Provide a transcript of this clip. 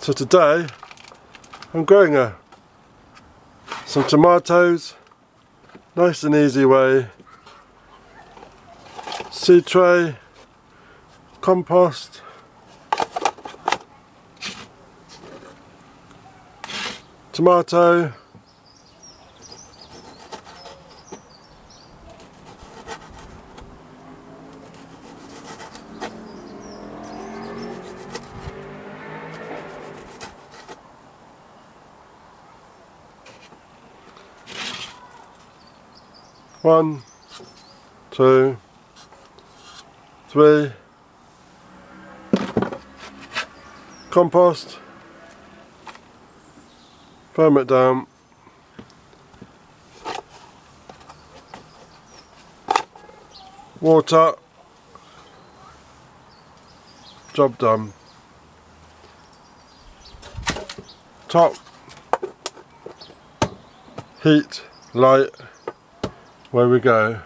So today I'm growing some tomatoes, nice and easy way. Seed tray, compost, tomato, one, two, three, compost, firm it down, water, job done. Top, heat, light, where we go.